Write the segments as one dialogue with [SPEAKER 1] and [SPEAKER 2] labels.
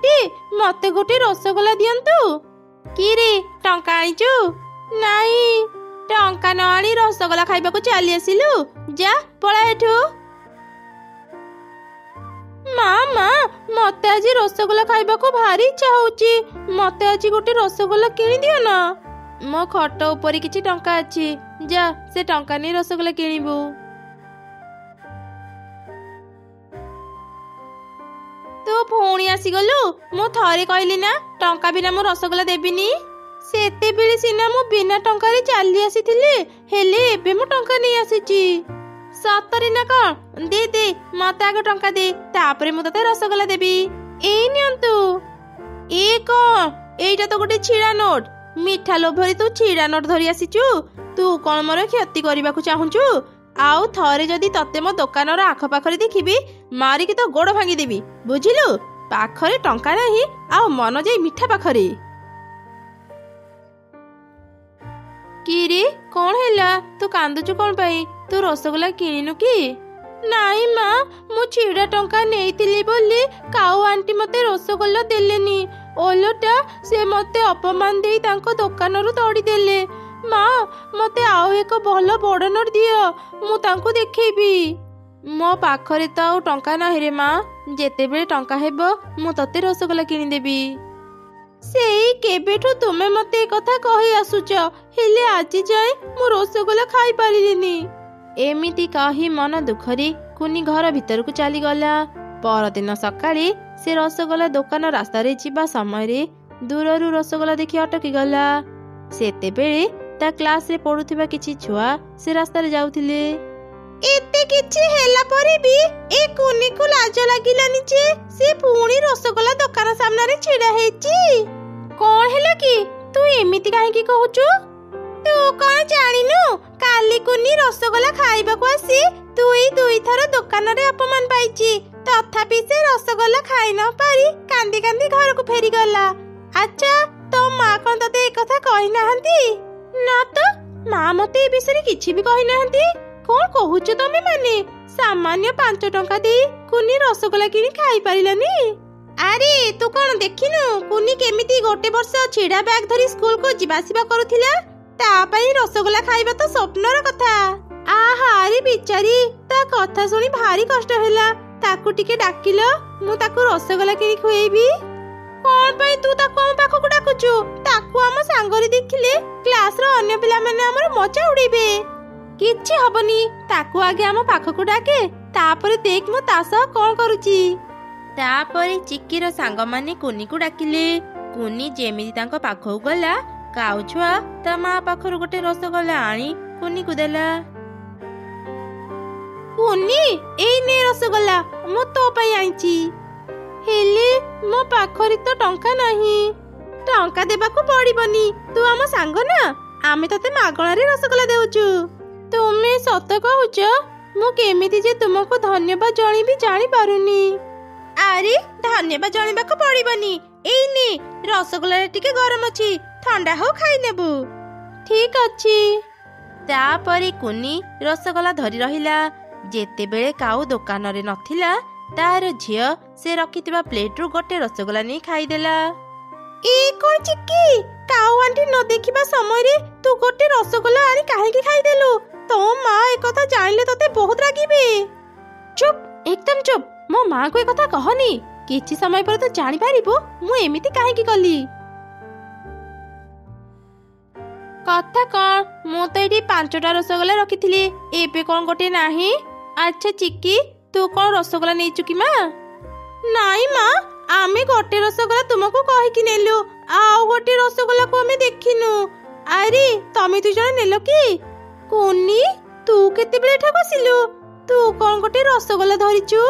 [SPEAKER 1] Anti ମତେ ଗୋଟେ ରସଗୋଲା ଦିଅନ୍ତୁ। କିରେ ଟଙ୍କା ଆଣିଛୁ? ନାଇଁ, ଟଙ୍କା ନ ଆଣି ରସଗୋଲା ଖାଇବାକୁ ଚାଲି ଆସିଲୁ? ଯା ପଳା ଏଠୁ। ମା ମତେ ଆଜି ରସଗୋଲା ଖାଇବାକୁ ଭାରି ଇଚ୍ଛା ହଉଛି। ମତେ ଆଜି ଗୋଟେ ରସଗୋଲା କିଣିଦିଅ ନା। ମୋ ଖଟ ଉପରେ କିଛି ଟଙ୍କା ଅଛି, ଯା ସେ ଟଙ୍କା ନେଇ ରସଗୋଲା କିଣିବୁ। ତୁ ପୁଣି ଆସିଗଲୁ? ମୁଁ ଥରେ କହିଲି ନା ଟଙ୍କା ବିନା ମୁଁ ରସଗୋଲା ଦେବିନି। ସେତେବେଳେ ସିନା ମୁଁ ବିନା ଟଙ୍କାରେ ଚାଲି ଆସିଥିଲି, ହେଲେ ଏବେ ମୁଁ ଟଙ୍କା ନେଇ ଆସିଛି। ସତରେ ନା କଣ? ଦେ ଦେ ମତେ ଆଗ ଟଙ୍କା ଦେ, ତାପରେ ମୁଁ ତତେ ରସଗୋଲା ଦେବି। ଏଇ ନିଅନ୍ତୁ। ଏ କଣ? ଏଇଟା ତ ଗୋଟେ ଛିଡା ନୋଟ। ମିଠା ଲୋଭରେ ତୁ ଛିଡା ନୋଟ ଧରି ଆସିଛୁ। ତୁ କଣ ମୋର କ୍ଷତି କରିବାକୁ ଚାହୁଁଛୁ? ଆଉ ଥରେ ଯଦି ତତେ ମୋ ଦୋକାନର ଆଖପାଖରେ ଦେଖିବି, ମାରିକି ତ ଗୋଡ ଭାଙ୍ଗିଦେବି, ବୁଝିଲୁ? ପାଖରେ ଟଙ୍କା ନାହିଁ, ଆଉ ମନ ଯାଇ ମିଠା ପାଖରେ। କିରେ କଣ ହେଲା? ତୁ କାନ୍ଦୁଛୁ କଣ ପାଇଁ? ତୁ ରସଗୋଲା କିଣିନୁ କି? ନାଇଁ ମା, ମୁଁ ଛିଡା ଟଙ୍କା ନେଇଥିଲି ବୋଲି କାଉ ଆଣ୍ଟି ମତେ ରସଗୋଲା ଦେଲେନି। ଓଲଟା ସେ ମତେ ଅପମାନ ଦେଇ ତାଙ୍କ ଦୋକାନରୁ ତଡ଼ିଦେଲେ। ମା, ମତେ ଆଉ ଏକ ଭଲ ବଡ ନୋଟ ଦିଅ, ମୁଁ ତାଙ୍କୁ ଦେଖେଇବି। ମୋ ପାଖରେ ତ ଆଉ ଟଙ୍କା ନାହିଁ ରେ ମା। ଯେତେବେଳେ ଟଙ୍କା ହେବ ମୁଁ ତତେ ରସଗୋଲା କିଣିଦେବି। ସେଇ କେବେଠୁ ତୁମେ ମତେ ଏ କଥା କହି ଆସୁଛ, ହେଲେ ଆଜି ଯାଏ ମୁଁ ରସଗୋଲା ଖାଇପାରିଲିନି। ଏମିତି କହି ମନ ଦୁଃଖରେ କୁନି ଘର ଭିତରକୁ ଚାଲିଗଲା। ପରଦିନ ସକାଳେ ସେ ରସଗୋଲା ଦୋକାନ ରାସ୍ତାରେ ଯିବା ସମୟରେ ଦୂରରୁ ରସଗୋଲା ଦେଖି ଅଟକିଗଲା। ସେତେବେଳେ ତା କ୍ଲାସରେ ପଢୁଥିବା କିଛି ଛୁଆ ସେ ରାସ୍ତାରେ ଯାଉଥିଲେ। ଏତେ କିଛି ହେଲା ପରେ ବି ଏ କୁନିକୁ ଲାଜ ଲାଗିଲାନି ଯେ ସେ ପୁଣି ରସଗୋଲା ଦୋକାନ ସାମ୍ନାରେ ଛିଡା ହେଇଛି। କଣ ହେଲା କି? ତୁ ଏମିତି କାହିଁକି କହୁଛୁ? ତୁ କଣ ଜାଣିନୁ? କାଲି କୁନି ରସଗୋଲା ଖାଇବାକୁ ଆସି ଦୁଇଥର ଦୋକାନରେ ଅପମାନ ପାଇଛି। ତଥାପି ସେ ରସଗୋଲା ଖାଇ ନ ପାରି କାନ୍ଦି କାନ୍ଦି ଘରକୁ ଫେରିଗଲା। ଆଚ୍ଛା, ତୋ ମା କଣ ତତେ ଏ କଥା କହିନାହାନ୍ତି? ନା ତ, ମା ମତେ ଏ ବିଷୟରେ କିଛି ବି କହିନାହାନ୍ତି। କଣ କହୁଛ ତମେ ମାନେ? ସାମାନ୍ୟ 5 ଟଙ୍କା ଦେଇ କୁନି ରସଗୋଲା କିଣି ଖାଇପାରିଲାନି? ଆରେ ତୁ କଣ ଦେଖିନୁ କୁନି କେମିତି ଗୋଟେ ବର୍ଷ ଛିଡା ବ୍ୟାଗ ଧରି ସ୍କୁଲକୁ ଯିବା ଆସିବା କରୁଥିଲା? ତା ପାଇଁ ରସଗୋଲା ଖାଇବା ତ ସ୍ୱପ୍ନର କଥା। ଆହାରେ ବିଚାରୀ, ତା କଥା ଶୁଣି ଭାରି କଷ୍ଟ ହେଲା। ତାକୁ ଟିକେ ଡାକିଲ, ମୁଁ ତାକୁ ରସଗୋଲା କିଣି ଖୁଏଇବି। କଣ ପାଇଁ ତୁ ତାକୁ ଆମ ପାଖକୁ ଡାକୁଛୁ? ତାକୁ ଆମ ସାଙ୍ଗରେ ଦେଖିଲେ କ୍ଲାସର ଅନ୍ୟ ପିଲାମାନେ ଆମର ମଜା ଉଡେଇବେ। କିଛି ହବନି, ତାକୁ ଆଗେ ଆମ ପାଖକୁ ଡାକେ, ତାପରେ ଦେଖ ମୁଁ ତା ସହ କଣ କରୁଛି। ତାପରେ ଚିକିର ସାଙ୍ଗମାନେ କୁନିକୁ ଡାକିଲେ। କୁନି ଯେମିତି ତାଙ୍କ ପାଖକୁ ଗଲା, କାଉ ଛୁଆ ତା ମା ପାଖରୁ ଗୋଟେ ରସଗୋଲା ଆଣି କୁନିକୁ ଦେଲା। କୁନି, ଏଇ ନେ ରସଗୋଲା, ମୁଁ ତୋ ପାଇଁ ଆଣିଛି। ହେଲେ ମୋ ପାଖରେ ତ ଟଙ୍କା ନାହିଁ। ଟଙ୍କା ଦେବାକୁ ପଡିବନି, ତୁ ଆମ ସାଙ୍ଗ ନା, ଆମେ ତତେ ମାଗଣାରେ ରସଗୋଲା ଦେଉଛୁ। ତୁମେ ସତ କହୁଛ? ମୁଁ କେମିତି ଯେ ତୁମକୁ ଧନ୍ୟବାଦ ଜଣେଇବି ଜାଣିପାରୁନି। ଆରେ ଧନ୍ୟବାଦ ଜଣେଇବାକୁ ପଡିବନି, ଏଇ ନେ ରସଗୋଲା ଟିକେ ଗରମ ଅଛି, ଥଣ୍ଡା ହଉ ଖାଇନେବୁ। ଠିକ ଅଛି। ତାପରେ କୁନି ରସଗୋଲା ଧରି ରହିଲା। ଯେତେବେଳେ କାଉ ଦୋକାନରେ ନଥିଲା, ତାର ଝିଅ ସେ ରଖିଥିବା ପ୍ଲେଟରୁ ଗୋଟେ ରସଗୋଲା ନେଇ ଖାଇଦେଲା। ଏ କଣ ଚିକି, କାଉ ଆଣ୍ଟି ନ ଦେଖିବା ସମୟରେ ତୁ ଗୋଟେ ରସଗୋଲା ଆଣି କାହିଁକି ଖାଇଦେଲୁ? ତୋ ମା ଏକଥା ଜାଣିଲେ ତତେ ବହୁତ ରାଗିବେ। ଚୁପ୍, ଏକଦମ ଚୁପ୍। ମୋ ମାଙ୍କୁ ଏ କଥା କହନି। କିଛି ସମୟ ପରେ ତୁ ଜାଣିପାରିବୁ ମୁଁ ଏମିତି କାହିଁକି କଲି। କଥା କଣ? ମୁଁ ତ ଏଠି 5ଟା ରସଗୋଲା ରଖିଥିଲି, ଏବେ କଣ ଗୋଟେ ନାହିଁ? ଆଚ୍ଛା ଚିକି, ତୁ କଣ ରସଗୋଲା ନେଇଛୁ କି ମା? ନାଇଁ ମା, ଆମେ ଗୋଟେ ରସଗୋଲା ତୁମକୁ କହିକି ନେଲୁ, ଆଉ ଗୋଟେ ରସଗୋଲାକୁ ଆମେ ଦେଖିନୁ। ଆରେ ତମେ 2 ଜଣ ନେଲ କି? କୁନି, ତୁ କେତେବେଳେ ଏଠାକୁ ଆସିଲୁ? ତୁ କଣ ଗୋଟେ ରସଗୋଲା ଧରିଛୁ?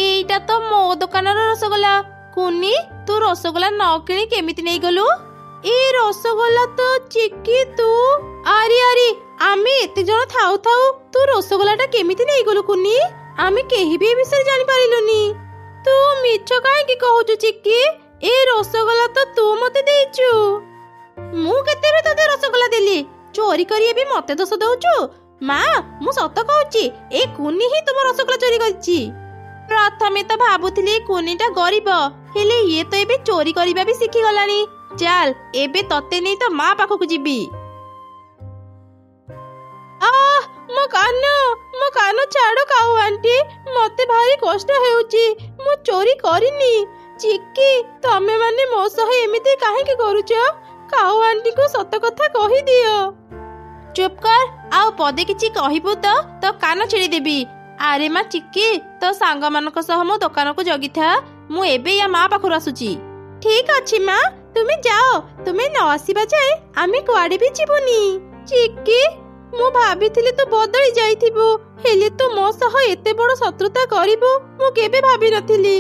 [SPEAKER 1] ଏଇଟା ତ ମୋ ଦୋକାନର ରସଗୋଲା। କୁନି, ତୁ ରସଗୋଲା ନ କିଣି କେମିତି ନେଇଗଲୁ? ଏ ରସଗୋଲା ତ ଚିକି ତୁ। ଆରେ ଆମେ ଏତେ ଜଣ ଥାଉ ଥାଉ ତୁ ରସଗୋଲାଟା କେମିତି ନେଇଗଲୁ କୁନି? ଆମେ କେହି ବି ଏ ବିଷୟରେ ଜାଣିପାରିଲୁନି। ତୁ ମିଛ କାହିଁକି କହୁଛୁ ଚିକି? ଏ ରସଗୋଲା ତ ତୁ ମତେ ଦେଇଛୁ। ମୁଁ କେତେବେଳେ ତତେ ରସଗୋଲା ଦେଲି? ଚୋରି କରି ଏବେ ମତେ ଦୋଷ ଦଉଛୁ? ମା, ମୁଁ ସତ କହୁଛି, ଏ କୁନି ହିଁ ତୁମ ରସଗୋଲା ଚୋରି କରିଛି। ପ୍ରଥମେ ତ ଭାବୁଥିଲି କୁନିଟା ଗରିବ, ହେଲେ ଇଏ ତ ଏବେ ଚୋରି କରିବା ବି ଶିଖିଗଲାଣି। ଚାଲ ଏବେ ତତେ ନେଇ ତ ମା ପାଖକୁ ଯିବି। ମୋ କାନ ଛାଡ କାଉ ଆଣ୍ଟି, ମତେ ଭାରି କଷ୍ଟ ହେଉଛି। ମୁଁ ଚୋରି କରିନି। ଚିକି, ତମେ ମାନେ ମୋ ସହ ଏମିତି କାହିଁକି କରୁଛ? କାଉ ଆଣ୍ଟିକୁ ସତ କଥା କହିଦିଅ। ଚୁପ୍ କର, ଆଉ ପଦେ କିଛି କହିବୁ ତ କାନ ଛିଡିଦେବି। ଆରେ ମା ଚିକି, ତୋ ସାଙ୍ଗମାନଙ୍କ ସହ ମୋ ଦୋକାନକୁ ଜଗିଥା। ମୁଁ ଏବେ ୟା ମା ପାଖରୁ ଆସୁଛି। ଠିକ ଅଛି ମା, ତୁମେ ଯାଅ। ତୁମେ ନ ଆସିବା ଯାଏ ଆମେ କୁଆଡେ ବି ଯିବୁନି। ଚିକି, ମୁଁ ଭାବିଥିଲି ତୁ ବଦଳି ଯାଇଥିବୁ, ହେଲେ ତୁ ମୋ ସହ ଏତେ ବଡ ଶତ୍ରୁତା କରିବୁ ମୁଁ କେବେ ଭାବିନଥିଲି।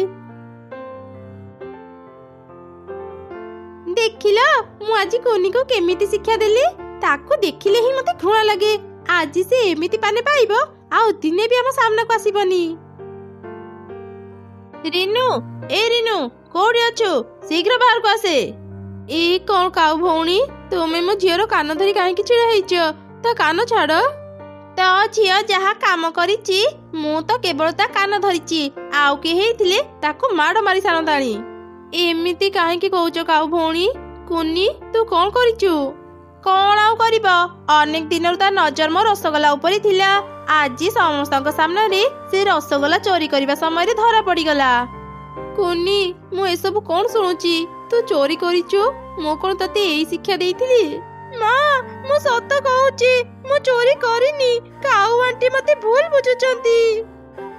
[SPEAKER 1] ଦେଖିଲ ମୁଁ ଆଜି କୁନିକୁ କେମିତି ଶିକ୍ଷା ଦେଲି। ତାକୁ ଦେଖିଲେ ହିଁ ମତେ ଘୃଣା ଲାଗେ। ଆଜି ସେ ଏମିତି ପାନେ ପାଇବ, ଆଉ ଦିନେ ବି ଆମ ସାମ୍ନାକୁ ଆସିବନି। ରିନୁ, ରିନୁ, କୋଉଠି ଅଛୁ? ଶୀଘ୍ର ବାହାରକୁ ଆସେ। ଏଇ କଣ କାଉ ଭଉଣୀ, ତୁମେ ମୋ ଝିଅର କାନ ଧରି କାହିଁକି ଛିଡା ହେଇଛ? ତା କାନ ଛାଡ। ତ ଝିଅ ଯାହା କାମ କରିଛି, ମୁଁ ତ କେବଳ ତା କାନ ଧରିଛି। ଆଉ କିଏ ହେଇଥିଲେ ତାକୁ ମାଡ ମାରି ସାରନ୍ତାଣି। ଏମିତି କାହିଁକି କହୁଛ କାଉ ଭଉଣୀ? କୁନି, ତୁ କଣ କରିଛୁ? କଣ ଆଉ କରିବ, ଅନେକ ଦିନରୁ ତା ନଜର ମୋ ରସଗୋଲା ଉପରେ ଥିଲା। ଆଜି ସମସ୍ତଙ୍କ ସାମ୍ନାରେ ସେ ରସଗୋଲା ଚୋରି କରିବା ସମୟରେ ଧରା ପଡିଗଲା। କୁନି, ମୁଁ ଏସବୁ କଣ ଶୁଣୁଛି? ତୁ ଚୋରି କରିଛୁ? ମୁଁ କଣ ତତେ ଏଇ ଶିକ୍ଷା ଦେଇଥିଲି? ମା, ମୁଁ ସତ କହୁଛି, ମୁଁ ଚୋରି କରିନି। କାଉ ଆଣ୍ଟି ମତେ ଭୁଲ ବୁଝୁଛନ୍ତି।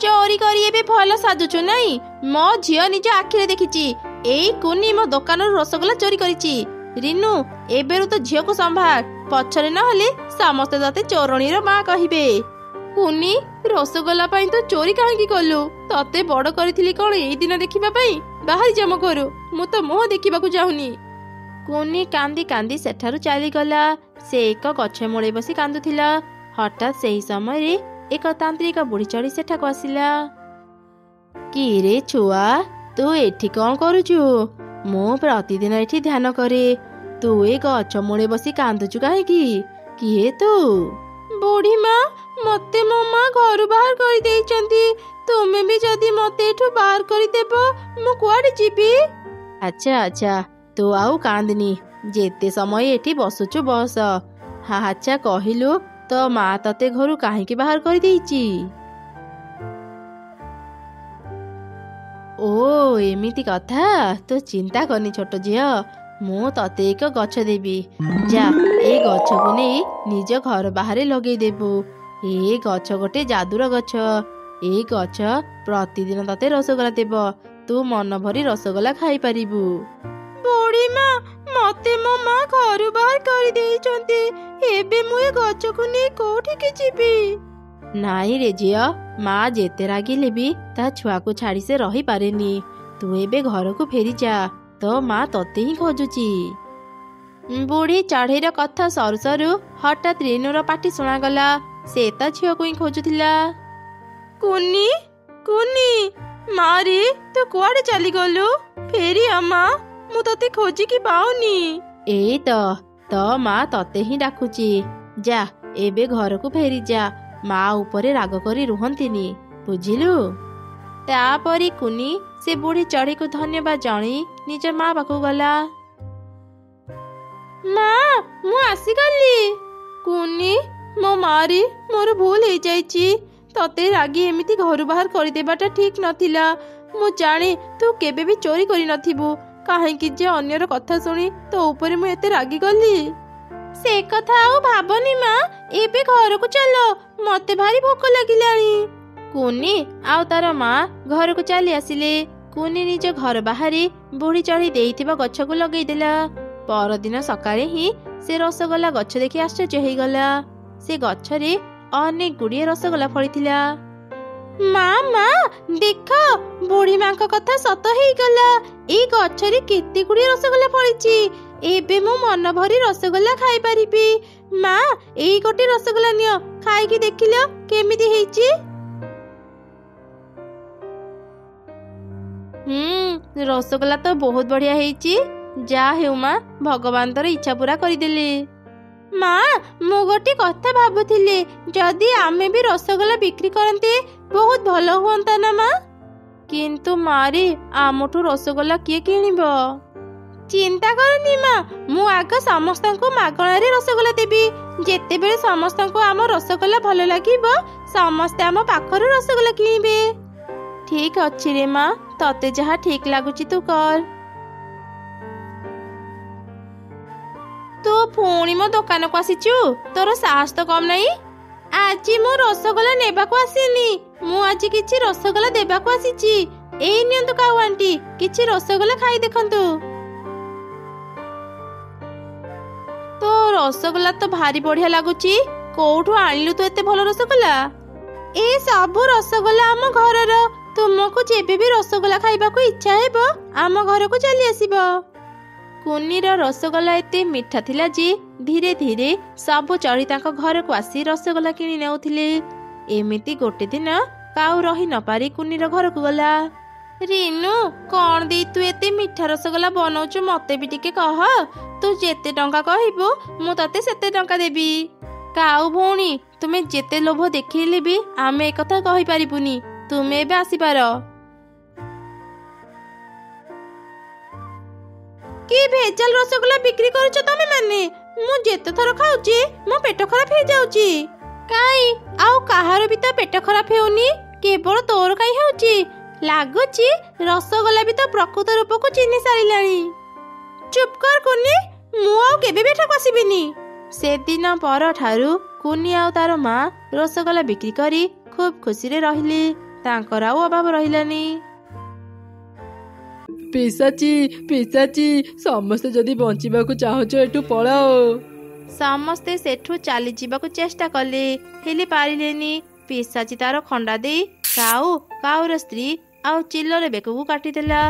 [SPEAKER 1] ଚୋରି କରି ଏବେ ଭଲ ସାଜୁଛୁ ନାଇଁ? ମୋ ଝିଅ ନିଜ ଆଖିରେ ଦେଖିଛି ଏଇ କୁନି ମୋ ଦୋକାନରୁ ରସଗୋଲା ଚୋରି କରିଛି। ରିନୁ, ଏବେରୁ ତ ଝିଅକୁ ସମ୍ଭାଳ, ପଛରେ ନହେଲେ ସମସ୍ତେ ତତେ ଚୋରଣୀର ମା କହିବେ। କୁନି, ରସଗୋଲା ପାଇଁ ତ ଚୋରି କାହିଁକି କଲୁ? ତତେ ବଡ କରିଥିଲି କଣ ଏଇ ଦିନ ଦେଖିବା ପାଇଁ? ବାହାରି ଯା ମୋ ଘରୁ, ମୁଁ ତ ମୁହଁ ଦେଖିବାକୁ ଚାହୁଁନି। କୁନି କାନ୍ଦି କାନ୍ଦି ସେଠାରୁ ଚାଲିଗଲା। ସେ ଏକ ଗଛ ମୂଳେ ବସି କାନ୍ଦୁଥିଲା। ହଠାତ୍ ସେହି ସମୟରେ ଏକ ତାନ୍ତ୍ରିକ ବୁଢୀ ଚଢି ସେଠାକୁ ଆସିଲା। କିରେ ଛୁଆ, ତୁ ଏଠି କଣ କରୁଛୁ? ମୁଁ ପ୍ରତିଦିନ ଏଠି ଧ୍ୟାନ କରେ, ତୁ ଏ ଗଛ ମୂଳେ ବସି କାନ୍ଦୁଛୁ କାହିଁକି? କିଏ ତୁ? ବୁଢୀ ମା, ମତେ ମୋ ମା ଘରୁ ବାହାର କରିଦେଇଛନ୍ତି। ତୁମେ ବି ଯଦି ମତେ ଏଠୁ ବାହାର କରିଦେବ, ମୁଁ କୁଆଡେ ଯିବି? ଆଚ୍ଛା, ତୁ ଆଉ କାନ୍ଦିନି। ଯେତେ ସମୟ ଏଠି ବସୁଛୁ ବସ। ଆଚ୍ଛା କହିଲୁ, ତୋ ମା ତତେ ଘରୁ କାହିଁକି ବାହାର କରିଦେଇଛି? ଓ ଏମିତି କଥା। ତୁ ଚିନ୍ତା କରନି ଛୋଟ ଝିଅ, ମୁଁ ତତେ ଏକ ଗଛ ଦେବି। ଯା, ଏ ଗଛକୁ ନେଇ ନିଜ ଘର ବାହାରେ ଲଗେଇଦେବୁ। ଏ ଗଛ ଗୋଟେ ଯାଦୁର ଗଛ। ଏ ଗଛ ପ୍ରତିଦିନ ତତେ ରସଗୋଲା ଦେବ। ତୁ ମନ ଭରି ରସଗୋଲା ଖାଇପାରିବୁ। ବୁଢୀ ମା, ମତେ ମୋ ମା ଘରୁ ବାହାର କରିଦେଇଛନ୍ତି। ଏବେ ମୁଁ ଏ ଗଛକୁ ନେଇ କୋଉଠିକି ଯିବି? ନାଇଁ ରେ ଝିଅ, ମା ଯେତେ ରାଗିଲେ ବି ତା ଛୁଆକୁ ଛାଡି ସେ ରହିପାରେନି। ତୁ ଏବେ ଘରକୁ ଫେରିଯା, ତୋ ମା ତତେ ହିଁ ଖୋଜୁଛି। ବୁଢୀ ଚଢେଇର କଥା ସରୁ ସରୁ ହଠାତ୍ ରିନୁର ପାଟି ଶୁଣାଗଲା। ସେ ତା ଝିଅକୁ ହିଁ ଖୋଜୁଥିଲା। କୁନି, କୁନି, ମାରେ ତୁ କୁଆଡେ ଚାଲିଗଲୁ? ଫେରି ଆ ମା, ମୁଁ ତତେ ଖୋଜିକି ପାଉନି। ଏଇ ତ ତୋ ମା ତତେ ହିଁ ଡାକୁଛି। ଯା, ଏବେ ଘରକୁ ଫେରିଯା। ମା ଉପରେ ରାଗ କରି ରୁହନ୍ତିନି, ବୁଝିଲୁ? ତାପରେ କୁନି ସେ ବୁଢୀ ଚଢେଇକୁ ଧନ୍ୟବାଦ ଜଣେଇ ନିଜ ମା ପାଖକୁ ଗଲା। ମା, ମୁଁ ଆସିଗଲି। କୁନି, ମୋ ମାରେ, ମୋର ଭୁଲ ହେଇଯାଇଛି। ତତେ ରାଗି ଏମିତି ଘରୁ ବାହାର କରିଦେବାଟା ଠିକ ନଥିଲା। ମୁଁ ଜାଣେ ତୁ କେବେ ବି ଚୋରି କରିନଥିବୁ। କାହିଁକି ଯେ ଅନ୍ୟର କଥା ଶୁଣି ତୋ ଉପରେ ମୁଁ ଏତେ ରାଗିଗଲି। ସେ କଥା ଆଉ ଭାବନି ମା, ଏବେ ଘରକୁ ଚାଲ, ମତେ ଭାରି ଭୋକ ଲାଗିଲାଣି। କୁନି ଆଉ ତାର ମା ଘରକୁ ଚାଲି ଆସିଲେ। କୁନି ନିଜ ଘର ବାହାରେ ବୁଢୀ ଚଢେଇ ଦେଇଥିବା ଗଛକୁ ଲଗେଇଦେଲା। ପରଦିନ ସକାଳେ ହିଁ ସେ ରସଗୋଲା ଗଛ ଦେଖି ଆଶ୍ଚର୍ଯ୍ୟ ହେଇଗଲା। ସେ ଗଛରେ ଅନେକ ଗୁଡ଼ିଏ ରସଗୋଲା ଫଳିଥିଲା। ମା, ଦେଖ, ବୁଢୀ ମାଙ୍କ କଥା ସତ ହେଇଗଲା। ଏଇ ଗଛରେ କେତେ ଗୁଡ଼ିଏ ରସଗୋଲା ଫଳିଛି। ଏବେ ମୁଁ ମନ ଭରି ରସଗୋଲା ଖାଇପାରିବି। ମା, ଏଇ ଗୋଟେ ରସଗୋଲା ନିଅ, ଖାଇକି ଦେଖିଲ କେମିତି ହେଇଛି। ରସଗୋଲା ତ ବହୁତ ବଢିଆ ହେଇଛି। ଯାହା ହେଉ ମା, ଭଗବାନ ତୋର ଇଚ୍ଛା ପୁରା କରିଦେଲେ। ମା, ମୁଁ ଗୋଟେ କଥା ଭାବୁଥିଲି, ଯଦି ଆମେ ବି ରସଗୋଲା ବିକ୍ରି କରନ୍ତେ ବହୁତ ଭଲ ହୁଅନ୍ତା ନା ମା? କିନ୍ତୁ ମାରି ଆମଠୁ ରସଗୋଲା କିଏ କିଣିବ? ଚିନ୍ତା କରନି ମା, ମୁଁ ଆଗ ସମସ୍ତଙ୍କୁ ମାଗଣାରେ ରସଗୋଲା ଦେବି। ଯେତେବେଳେ ସମସ୍ତଙ୍କୁ ଆମ ରସଗୋଲା ଭଲ ଲାଗିବ ସମସ୍ତେ ଆମ ପାଖରୁ ରସଗୋଲା କିଣିବେ। ଠିକ ଅଛି ରେ ମା, ତତେ ଯାହା ଠିକ ଲାଗୁଛି ତୁ କର। ତୁ ପୁଣି ମୋ ଦୋକାନକୁ ଆସିଛୁ, ତୋର ସାହସ ତ କମ ନାହିଁ। ଆଜି ମୁଁ ରସଗୋଲା ନେବାକୁ ଆସିନି, ମୁଁ ଆଜି କିଛି ରସଗୋଲା ଦେବାକୁ ଆସିଛି। ଏଇ ନିଅନ୍ତୁ କାଉ ଆଣ୍ଟି, କିଛି ରସଗୋଲା ଖାଇ ଦେଖନ୍ତୁ। ତୋ ରସଗୋଲା ତ ଭାରି ବଢିଆ ଲାଗୁଛି, କୋଉଠୁ ଆଣିଲୁ ତୁ ଏତେ ଭଲ ରସଗୋଲା? ଏ ସବୁ ରସଗୋଲା ଆମ ଘରର, ତୁମକୁ ଯେବେ ବି ରସଗୋଲା ଖାଇବାକୁ ଇଚ୍ଛା ହେବ ଆମ ଘରକୁ ଚାଲି ଆସିବ। କୁନିର ରସଗୋଲା ଏତେ ମିଠା ଥିଲା ଯେ ଧୀରେ ଧୀରେ ସବୁ ଚଢ଼ି ତାଙ୍କ ଘରକୁ ଆସି ରସଗୋଲା କିଣି ନେଉଥିଲେ। ଏମିତି ଗୋଟେ ଦିନ କାଉ ରହି ନପାରି କୁନିର ଘରକୁ ଗଲା। ରିନୁ, କଣ ଦେଇ ତୁ ଏତେ ମିଠା ରସଗୋଲା ବନଉଛୁ ମତେ ବି ଟିକେ କହ। ତୁ ଯେତେ ଟଙ୍କା କହିବୁ ମୁଁ ତତେ ସେତେ ଟଙ୍କା ଦେବି। କାଉ ଭଉଣୀ, ତୁମେ ଯେତେ ଲୋଭ ଦେଖେଇଲେ ବି ଆମେ ଏକଥା କହିପାରିବୁନି, ତୁମେ ଏବେ ଆସିପାର। କି ଭେଜାଲ ରସଗୋଲା ବିକ୍ରି କରୁଛ ତମେ ମାନେ? ମୁଁ ଯେତେ ଥର ଖାଉଛି ମୋ ପେଟ ଖରାପ ହେଇଯାଉଛି। କାଇଁ ଆଉ କାହାର ବି ତ ପେଟ ଖରାପ ହେଉନି, କେବଳ ତୋର କାଇଁ ହେଉଛି? ଲାଗୁଛି ରସଗୋଲା ବି ତ ପ୍ରକୃତ ରୂପକୁ ଚିହ୍ନି ସାରିଲାଣି। ଚୁପ୍ କର କୁନି, ମୁଁ ଆଉ କେବେ ବି ଏଠାକୁ ଆସିବିନି। ସେଦିନ ପରଠାରୁ କୁନି ଆଉ ତାର ମା ରସଗୋଲା ବିକ୍ରି କରି ଖୁବ୍ ଖୁସିରେ ରହିଲେ। ତାଙ୍କର ଆଉ ଅଭାବ ରହିଲାନି।
[SPEAKER 2] ପିଶାଚି ପିଶାଚି, ସମସ୍ତେ ଯଦି ବଞ୍ଚିବାକୁ ଚାହୁଁଛ ଏଠୁ ପଳାଅ।
[SPEAKER 1] ସମସ୍ତେ ସେଠୁ ଚାଲିଯିବାକୁ ଚେଷ୍ଟା କଲେ, ହେଲେ ପାରିଲେନି। ପିଶାଚି ତାର ଖଣ୍ଡା ଦେଇ କାଉର ସ୍ତ୍ରୀ ଆଉ ଚିଲର ବେକକୁ କାଟିଦେଲା।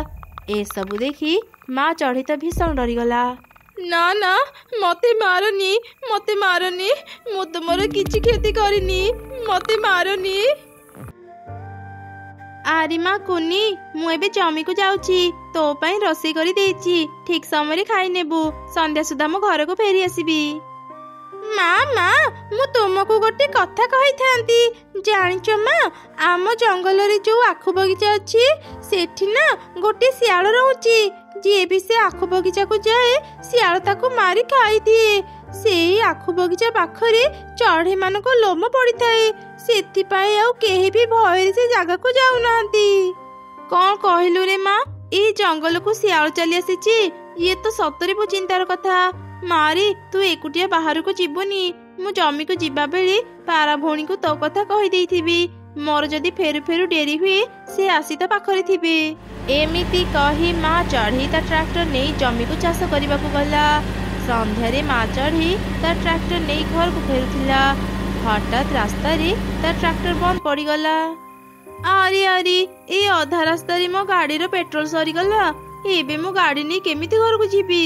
[SPEAKER 1] ଏସବୁ ଦେଖି ମା ଚଢ଼େଇ ତ ଭୀଷଣ ଡରିଗଲା। ନା ନା, ମତେ ମାରନି, ମତେ ମାରନି, ମୁଁ ତୁମର କିଛି କ୍ଷତି କରିନି, ମତେ ମାରନି। ଆରେ ମା କୁନି, ମୁଁ ଏବେ ଜମିକୁ ଯାଉଛି, ତୋ ପାଇଁ ରୋଷେଇ କରି ଦେଇଛି, ଠିକ ସମୟରେ ଖାଇ ନେବୁ, ସନ୍ଧ୍ୟା ସୁଦ୍ଧା ମୁଁ ଘରକୁ ଫେରି ଆସିବି। ମା, ମୁଁ ତୁମକୁ ଗୋଟେ କଥା କହିଥାନ୍ତି। ଜାଣିଛ ମା, ଆମ ଜଙ୍ଗଲରେ ଯୋଉ ଆଖୁ ବଗିଚା ଅଛି ସେଠି ନା ଗୋଟେ ଶିଆଳ ରହୁଛି। ଯିଏ ବି ସେ ଆଖୁ ବଗିଚାକୁ ଯାଏ ଶିଆଳ ତାକୁ ମାରି ଖାଇଦିଏ। ସେଇ ଆଖୁ ବଗିଚା ପାଖରେ ଚଢ଼େଇ ମାନଙ୍କ ଲୋମ ପଡିଥାଏ, ସେଥିପାଇଁ ଆଉ କେହି ବି ଭୟରେ ସେ ଜାଗାକୁ ଯାଉନାହାନ୍ତି। କଣ କହିଲୁ ରେ ମା, ଏଇ ଜଙ୍ଗଲକୁ ଶିଆଳ ଚାଲି ଆସିଛି? ଇଏ ତ ସତରେ ବହୁ ଚିନ୍ତାର କଥା। ମାରି, ତୁ ଏକୁଟିଆ ବାହାରକୁ ଯିବୁନି। ମୁଁ ଜମିକୁ ଯିବା ବେଳେ ପାରା ଭଉଣୀକୁ ତୋ କଥା କହିଦେଇଥିବି। ମୋର ଯଦି ଫେରୁ ଫେରୁ ଡେରି ହୁଏ ସେ ଆସି ତ ପାଖରେ ଥିବେ। ଏମିତି କହି ମା ଚଢ଼େଇ ତା ଟ୍ରାକ୍ଟର ନେଇ ଜମିକୁ ଚାଷ କରିବାକୁ ଗଲା। ସନ୍ଧ୍ୟାରେ ମା ଚଢ଼େଇ ତା ଟ୍ରାକ୍ଟର ନେଇ ଘରକୁ ଫେରୁଥିଲା। ହଠାତ୍ ରାସ୍ତାରେ ତା ଟ୍ରାକ୍ଟର ବନ୍ଦ ପଡ଼ିଗଲା। ଆରେ ଏ ଅଧା ରାସ୍ତାରେ ମୋ ଗାଡ଼ିର ପେଟ୍ରୋଲ ସରିଗଲା। ଏବେ ମୁଁ ଗାଡ଼ି ନେଇ କେମିତି ଘରକୁ ଯିବି?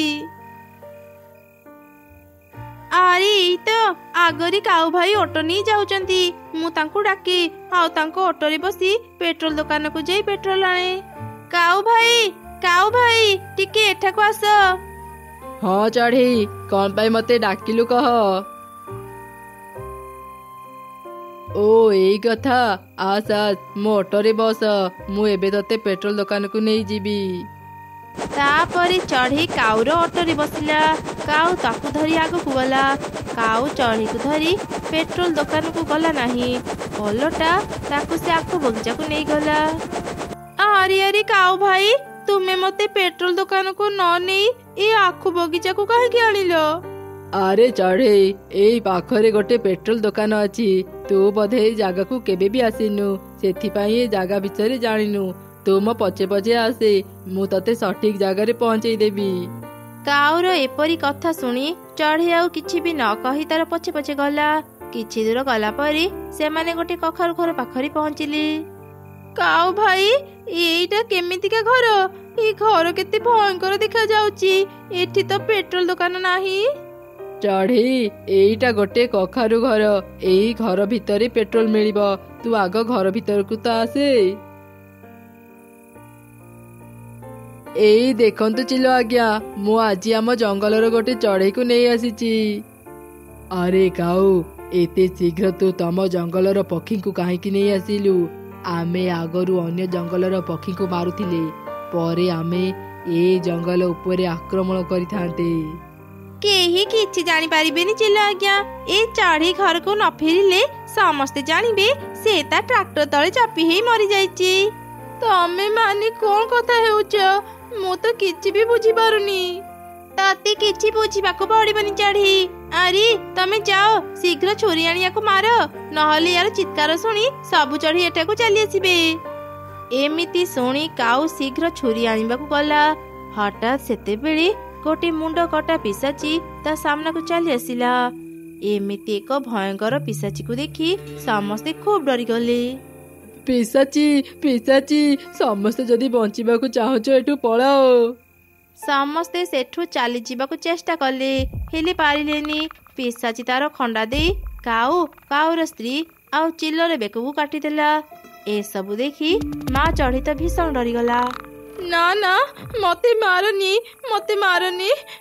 [SPEAKER 1] ଆରେ ଏଇ ତ ଆଗରେ କାଉ ଭାଇ ଅଟୋ ନେଇ ଯାଉଛନ୍ତି, ମୁଁ ତାଙ୍କୁ ଡାକେ ଆଉ ତାଙ୍କ ଅଟୋରେ ବସି ପେଟ୍ରୋଲ ଦୋକାନକୁ ଯାଇ ପେଟ୍ରୋଲ ଆଣେ। କାଉ ଭାଇ ଟିକେ ଏଠାକୁ ଆସ।
[SPEAKER 2] ହଁ ଚଢ଼େଇ, କଣ ପାଇଁ ମତେ ଡାକିଲୁ କହ। ଓ ଏଇ କଥା, ଆସ ମୋ ଅଟୋରେ ବସ, ମୁଁ ଏବେ ତତେ ପେଟ୍ରୋଲ ଦୋକାନକୁ ନେଇଯିବି।
[SPEAKER 1] ତାପରେ ଚଢ଼େଇ କାଉର ଅଟୋରେ ବସିଲା। କାଉ ତାକୁ ଧରି ଆଗକୁ ଗଲା। କାଉ ଚଢ଼େଇକୁ ଧରି ପେଟ୍ରୋଲ ଦୋକାନକୁ ଗଲା ନାହିଁ, ଓଲଟା ତାକୁ ସେ ଆଖୁ ବଗିଚାକୁ ନେଇଗଲା। ଆରେ କାଉ ଭାଇ, ତୁମେ ମତେ ପେଟ୍ରୋଲ ଦୋକାନକୁ ନ ନେଇ ଏ ଆଖୁ ବଗିଚାକୁ କାହିଁକି ଆଣିଲ?
[SPEAKER 2] ଆରେ ଚଢ଼େଇ, ଏଇ ପାଖରେ ଗୋଟେ ପେଟ୍ରୋଲ ଦୋକାନ ଅଛି। ତୁ ବୋଧେ ଏଇ ଜାଗାକୁ କେବେ ବି ଆସିନୁ, ସେଥିପାଇଁ ଏ ଜାଗା ବିଷୟରେ ଜାଣିନୁ। ତୁ ମୋ ପଛେ ପଛେ ଆସେ, ମୁଁ ତତେ ସଠିକ ଜାଗାରେ ପହଞ୍ଚେଇ ଦେବି।
[SPEAKER 1] କାଉର ଏପରି କଥା ଶୁଣି ଚଢ଼େଇ ଆଉ କିଛି ବି ନ କହି ତାର ପଛେ ପଛେ ଗଲା। କିଛି ଦୂର ଗଲା ପରେ ସେମାନେ ଗୋଟେ କଖାରୁ ଘର ପାଖରେ ପହଞ୍ଚିଲେ। କାଉ ଭାଇ, ଏଇଟା କେମିତିକା ଘର? ଏ ଘର କେତେ ଭୟଙ୍କର ଦେଖା ଯାଉଛି। ଏଠି ତ ପେଟ୍ରୋଲ ଦୋକାନ ନାହିଁ।
[SPEAKER 2] ଚଢ଼େଇ, ଏଇଟା ଗୋଟେ କଖାରୁ ଘର। ଏଇ ଘର ଭିତରେ ପେଟ୍ରୋଲ ମିଳିବ। ତୁ ଆଗ ଘର ଭିତରକୁ ତ ଆସେ। ଏଇ ଦେଖନ୍ତୁ ଚିଲ ଆଜ୍ଞା, ମୁଁ ଆଜି ଆମ ଜଙ୍ଗଲର ଗୋଟେ ଚଢ଼େଇକୁ ନେଇ ଆସିଛି। ଆରେ କାଉ, ଏତେ ଶୀଘ୍ର ତୁ ତମ ଜଙ୍ଗଲର ପକ୍ଷୀଙ୍କୁ କାହିଁକି ନେଇ ଆସିଲୁ? आमे आगरू अन्य जंगलर पक्षी को मारुथिले परे आमे ए जंगल उपरे आक्रमण करिथांते।
[SPEAKER 1] केही किछि जानि पारिबेनी चिल्लो आज्ञा। ए चढ़ी घर को न फेरिले समस्ते जानिबे से ता ट्रैक्टर तळे चापी हेई मरि जाइछि। तमे माने कोन कथा हेउछ मु तो किछि भी बुझी पारुनी। तते किछि बुझिबाको पड़िबनी चढ़ी। अरे तमे जाओ शीघ्र छुरी आनिया को मारो नहले यार चित्कार सुनी सबु चढ़ी एटा को चली आसीबे। एमिति सुनी काऊ शीघ्र छुरी आनिबा को गला। हठात सेते बेले गोटे मुंड कटा पिसाची ता सामना को चली आसिला। एमिति एक भयंकर पिसाची को देखी समस्ते खूब डरी गले।
[SPEAKER 2] पिसाची पिसाची समस्ते जदि बंचिबा को चाहछ एठू पळाओ।
[SPEAKER 1] समस्ते सेठू चली जीवाको चेष्टा कले हेले पारिलेनी। पिसाची तार खंडा दे काऊ काऊर स्त्री आउ चिल्लर बेकू काटिदेला। ए सबु देखी माँ चढ़ी तो भीषण डरीगला। ना ना मते मारनी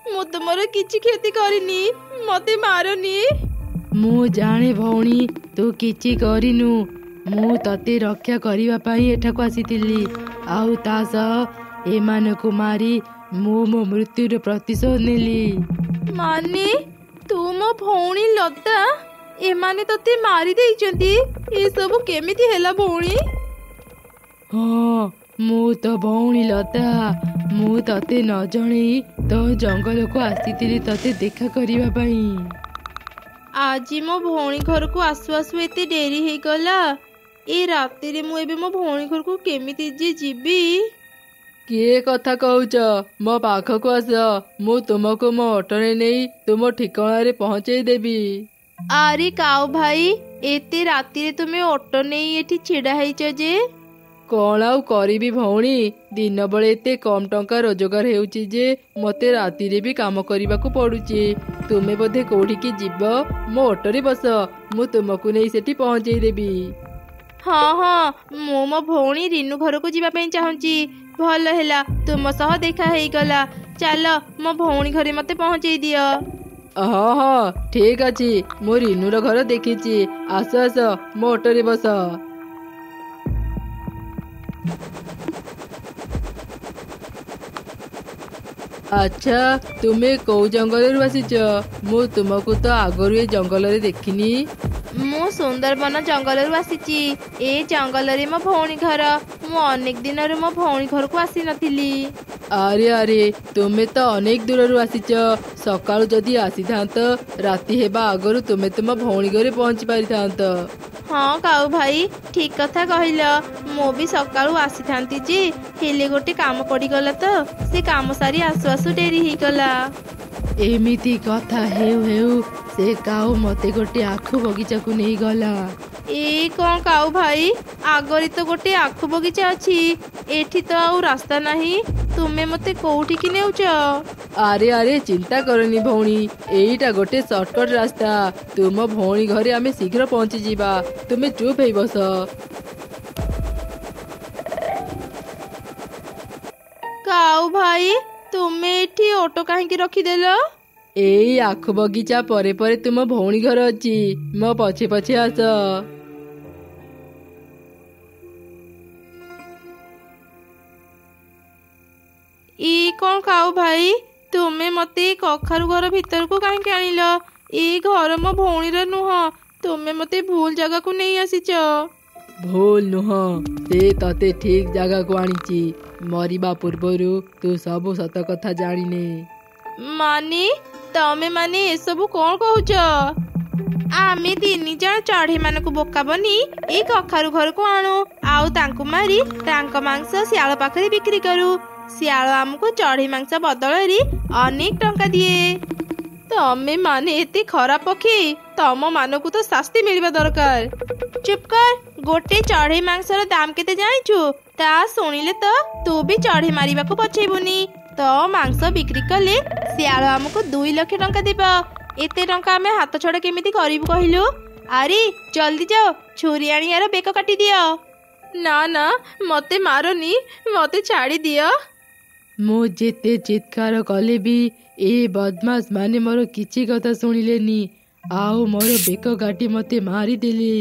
[SPEAKER 1] मु तुमर किछि क्षति करिनी मते मारनी।
[SPEAKER 2] मु जाने भौणी तू किछि करिनु मु तते रक्षा करिवा पई एठाको आसीतिली आउ ता सह एमानकु मारी मु मो मृत्युर प्रतिशोध नेली।
[SPEAKER 1] माने तू मो भौणी लता एमाने तते मारी देइचंती ए सब केमिति हैला भौणी?
[SPEAKER 2] हाँ मु तो भौणी लता मु तते न जणी तो जंगल को आसीतिली तते देखा करिवा पई।
[SPEAKER 1] आज मो भौणी घर को आसु आसु एते डेरी हे गला। ए राती रे मु एबे मो भौणी घर को केमिति जे जीबी?
[SPEAKER 2] किए कथा कहूच मो पाखक आस मु तुमको मो ऑटोरे नहीं तुम ठिकाना रे पहुंचाई देबी।
[SPEAKER 1] अरे काऊ भाई एते राती रे तुमे ऑटो नहीं एठी छिड़ा हेइच जे?
[SPEAKER 2] कौन आउ करिबी भौणी दिन बेले एते कम टंका रोजगार हेउची जे मते राती रे भी काम करिबाकू पडुची। तुमे बोधे कोठी की जीव मो ऑटोरे बस मु तुमको नहीं सेठी पहुंचाई देबी।
[SPEAKER 1] हाँ हाँ मु मो भौणी रिनू घर को जीवा पई चाहूची। भल हैला तुम सह देखा हेई गला। चल मो भौणी घरे मते पहुंचाई दियो।
[SPEAKER 2] हाँ हाँ ठीक अछि मो रिनूर घर देखिची आस आस मो ऑटोरे बस। अच्छा तुमे कौ जंगल आसीच? मु तुमको तो आगरू ए जंगल रे देखिनी।
[SPEAKER 1] मु सुंदरबन जंगल आसीची। ए जंगल रे मो भौणी घर मु अनेक दिन मो भौणी घर को आसी नथिली।
[SPEAKER 2] अरे अरे तुमे तो अनेक दूर आसीच सकाळु जदि आसी थांत राती हेबा आगरू तुमे तुम भौणी घरे पहुंची पारि थांत।
[SPEAKER 1] हाँ काऊ भाई ठीक कथा कहिल। मु भी सकाळु आसी थांती जे हेले गोटे काम पड़ीगला तो से काम सारी आसु आसु डेरी ही गला।
[SPEAKER 2] एमिति कथा हेउ हेउ से काऊ मते गोटे आखु बगीचा को नहीं गला।
[SPEAKER 1] ए कौन काऊ भाई आगरी तो गोटे आखु बगीचा अछि एठी तो आउ रास्ता नहीं तुमे मते कोउठी की नेउच?
[SPEAKER 2] अरे अरे चिंता करनी भौणी एईटा गोटे शॉर्टकट रास्ता तुम भौणी घरे आमे शीघ्र पहुंची जीवा तुमे चुप हेई बस।
[SPEAKER 1] काऊ भाई तुमे एठी ऑटो काहे रखी देलो?
[SPEAKER 2] एई आखु बगीचा परे परे तुम भौणी घर अछि मो पछे पछे आस।
[SPEAKER 1] ई कौन काऊ भाई तुमे मते कखारु घर भीतर को काहे आनिल? ए घर मो भौणीर नुह तुमे मते भूल जगह को नहीं आसीच।
[SPEAKER 2] भूल नुह से तते ठीक जगह को आनीची मरिबा पूर्वरु तू सब सत कथा जानिने।
[SPEAKER 1] माने तमे माने ए सब कौन कहूच? आमे तीन जन चढ़ी मान को बोका बनी ए कखारु घर को आणु आउ तांकु मारी तांक मांस सियाल पाखरे बिक्री करू। सियाल आमको चढ़ी मांस बदल अनेक टंका दिए। तमे माने एते खराब पक्षी तम मानकु तो शास्ति मिलवा दरकार। चुप कर गोटे चढ़ी मांसर दाम केते जानिछु? ता सुनिले तो तू भी चढ़ी मारिबा को पछेबुनी। तो मांस बिक्री कले सियाल आमको 2 लाख टंका देबा। एते टंका आमे हाथ छड़ा केमिति करिबु कहिलु? अरे जल्दी जाओ छुरी आनी यार बेक काटी दियो। ना ना मते मारनी मते छाड़ी दियो।
[SPEAKER 2] मु जेते चित्कार कले भी ए बदमाश माने मोर किछि कथा सुनिलेनी आउ मोर बेक काटी मते मारी देले।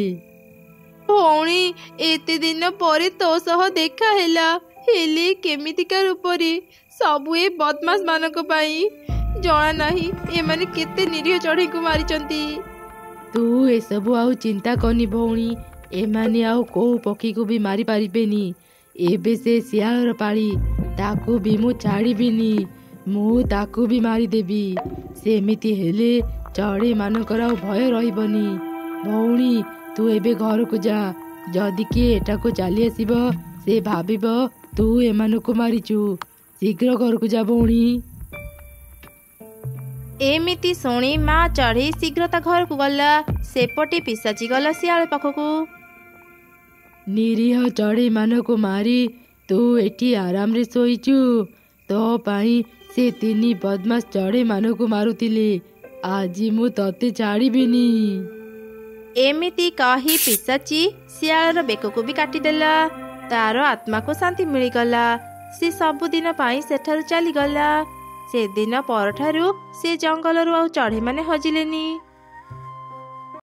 [SPEAKER 1] ଭଉଣୀ, ଏତେ ଦିନ ପରେ ତୋ ସହ ଦେଖା ହେଲା, ହେଲେ କେମିତିକା ରୂପରେ? ସବୁ ଏ ବଦମାସ ମାନଙ୍କ ପାଇଁ। ଜଣା ନାହିଁ ଏମାନେ କେତେ ନିରୀହ ଚଢ଼େଇଙ୍କୁ ମାରିଛନ୍ତି।
[SPEAKER 2] ତୁ ଏସବୁ ଆଉ ଚିନ୍ତା କରନି ଭଉଣୀ, ଏମାନେ ଆଉ କୋଉ ପକ୍ଷୀକୁ ବି ମାରି ପାରିବେନି। ଏବେ ସେ ଶିଆଳର ପାଳି, ତାକୁ ବି ମୁଁ ଛାଡ଼ିବିନି, ମୁଁ ତାକୁ ବି ମାରିଦେବି। ସେମିତି ହେଲେ ଚଢ଼େଇମାନଙ୍କର ଆଉ ଭୟ ରହିବନି। ଭଉଣୀ, ତୁ ଏବେ ଘରକୁ ଯା। ଯଦି କିଏ ଏଠାକୁ ଚାଲି ଆସିବ, ସେ ଭାବିବ ତୁ ଏମାନଙ୍କୁ ମାରିଛୁ। ଶୀଘ୍ର ଘରକୁ ଯା ଭଉଣୀ।
[SPEAKER 1] ଏମିତି ଶୁଣି ମା ଚଢ଼େଇ ଶୀଘ୍ର ତା ଘରକୁ ଗଲା। ସେପଟେ ପିଶାଚି ଗଲା ଶିଆଳ ପାଖକୁ।
[SPEAKER 2] ନିରୀହ ଚଢ଼େଇମାନଙ୍କୁ ମାରି ତୁ ଏଠି ଆରାମରେ ଶୋଇଛୁ। ତୋ ପାଇଁ ସେ 3 ବଦମାସ ଚଢ଼େଇମାନଙ୍କୁ ମାରୁଥିଲି। ଆଜି ମୁଁ ତତେ ଛାଡ଼ିବିନି।
[SPEAKER 1] ଏମିତି କହି ପିଶାଚି ଶିଆଳର ବେକକୁ ବି କାଟିଦେଲା। ତାର ଆତ୍ମାକୁ ଶାନ୍ତି ମିଳିଗଲା। ସେ ସବୁଦିନ ପାଇଁ ସେଠାରୁ ଚାଲିଗଲା। ସେଦିନ ପରଠାରୁ ସେ ଜଙ୍ଗଲରୁ ଆଉ ଚଢ଼େଇମାନେ ହଜିଲେନି।